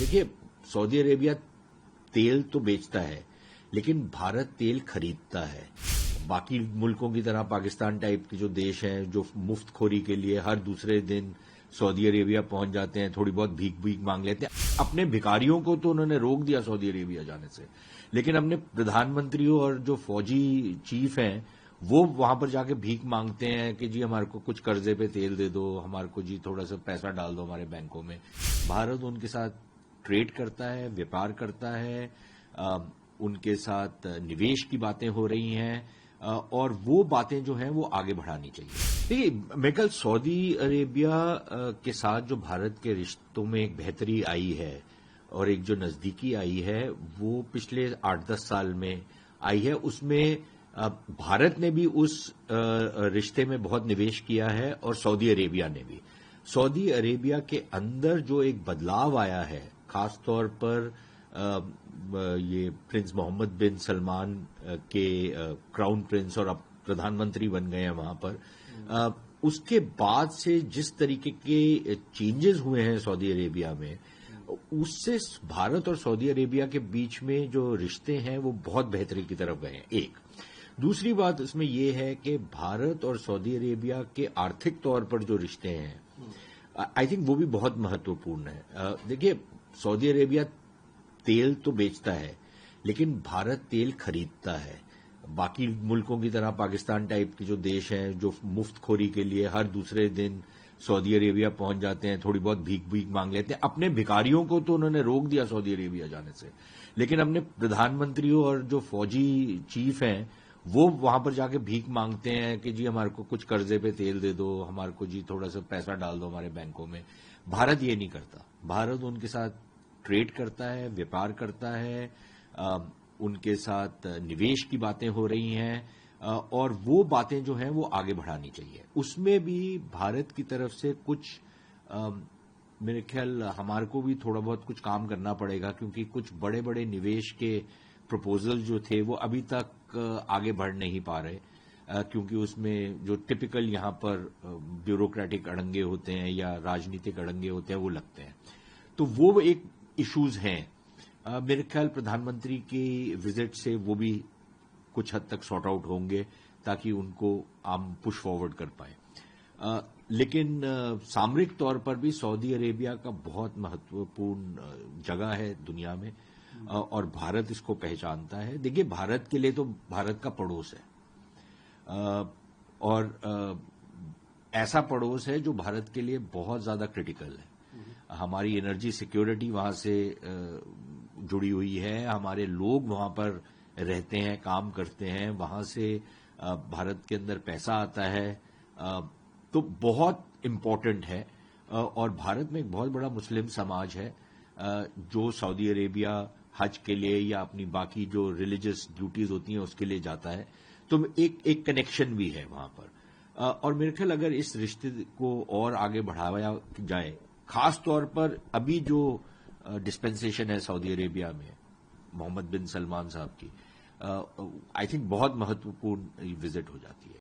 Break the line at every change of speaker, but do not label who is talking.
देखिए, Saudi Arabia तेल तो बेचता है, लेकिन भारत तेल खरीदता है। बाकी मुल्कों की तरह पाकिस्तान टाइप के जो देश हैं, जो मुफ्तखोरी के लिए हर दूसरे दिन सऊदी अरेबिया पहुंच जाते हैं, थोड़ी बहुत भीख मांग लेते हैं। अपने भिखारियों को तो उन्होंने रोक दिया सऊदी अरेबिया जाने से, लेकिन अपने प्रधानमंत्रियों और जो फौजी चीफ हैं, वो वहां पर जाके भीख मांगते हैं कि जी हमारे को कुछ कर्जे पे तेल दे दो, हमारे को जी थोड़ा सा पैसा डाल दो हमारे बैंकों में। भारत उनके साथ ट्रेड करता है, व्यापार करता है, उनके साथ निवेश की बातें हो रही हैं, और वो बातें जो हैं वो आगे बढ़ानी चाहिए। देखिए, मेरे ख्याल सऊदी अरेबिया के साथ जो भारत के रिश्तों में एक बेहतरी आई है और एक जो नजदीकी आई है, वो पिछले 8-10 साल में आई है। उसमें भारत ने भी उस रिश्ते में बहुत निवेश किया है और सऊदी अरेबिया ने भी। सऊदी अरेबिया के अंदर जो एक बदलाव आया है, खासतौर पर ये प्रिंस मोहम्मद बिन सलमान के क्राउन प्रिंस और अब प्रधानमंत्री बन गए हैं वहां पर, उसके बाद से जिस तरीके के चेंजेस हुए हैं सऊदी अरेबिया में, उससे भारत और सऊदी अरेबिया के बीच में जो रिश्ते हैं वो बहुत बेहतरी की तरफ गए हैं। एक दूसरी बात इसमें यह है कि भारत और सऊदी अरेबिया के आर्थिक तौर पर जो रिश्ते हैं, आई थिंक वो भी बहुत महत्वपूर्ण है। देखिए, सऊदी अरेबिया तेल तो बेचता है, लेकिन भारत तेल खरीदता है। बाकी मुल्कों की तरह पाकिस्तान टाइप के जो देश हैं, जो मुफ्तखोरी के लिए हर दूसरे दिन सऊदी अरेबिया पहुंच जाते हैं, थोड़ी बहुत भीख मांग लेते हैं। अपने भिखारियों को तो उन्होंने रोक दिया सऊदी अरेबिया जाने से, लेकिन अपने प्रधानमंत्रियों और जो फौजी चीफ हैं, वो वहां पर जाके भीख मांगते हैं कि जी हमारे को कुछ कर्जे पे तेल दे दो, हमारे को जी थोड़ा सा पैसा डाल दो हमारे बैंकों में। भारत ये नहीं करता। भारत उनके साथ ट्रेड करता है, व्यापार करता है, उनके साथ निवेश की बातें हो रही हैं, और वो बातें जो हैं वो आगे बढ़ानी चाहिए। उसमें भी भारत की तरफ से कुछ मेरे ख्याल हमारे को भी थोड़ा बहुत कुछ काम करना पड़ेगा, क्योंकि कुछ बड़े बड़े निवेश के प्रपोजल जो थे वो अभी तक आगे बढ़ नहीं पा रहे, क्योंकि उसमें जो टिपिकल यहां पर ब्यूरोक्रेटिक अड़ंगे होते हैं या राजनीतिक अड़ंगे होते हैं वो लगते हैं। तो वो एक इश्यूज हैं। मेरे ख्याल प्रधानमंत्री की विजिट से वो भी कुछ हद तक सॉर्ट आउट होंगे, ताकि उनको हम पुश फॉरवर्ड कर पाए। लेकिन सामरिक तौर पर भी सऊदी अरेबिया का बहुत महत्वपूर्ण जगह है दुनिया में, और भारत इसको पहचानता है। देखिए, भारत के लिए तो भारत का पड़ोस है, और ऐसा पड़ोस है जो भारत के लिए बहुत ज्यादा क्रिटिकल है। हमारी एनर्जी सिक्योरिटी वहां से जुड़ी हुई है, हमारे लोग वहां पर रहते हैं, काम करते हैं, वहां से भारत के अंदर पैसा आता है, तो बहुत इम्पोर्टेंट है। और भारत में एक बहुत बड़ा मुस्लिम समाज है जो सऊदी अरेबिया हज के लिए या अपनी बाकी जो रिलीजियस ड्यूटीज होती हैं उसके लिए जाता है, तो एक कनेक्शन भी है वहां पर। और मेरे ख्याल अगर इस रिश्ते को और आगे बढ़ाया जाए, खास तौर पर अभी जो डिस्पेंसेशन है सऊदी अरेबिया में मोहम्मद बिन सलमान साहब की, आई थिंक बहुत महत्वपूर्ण विजिट हो जाती है।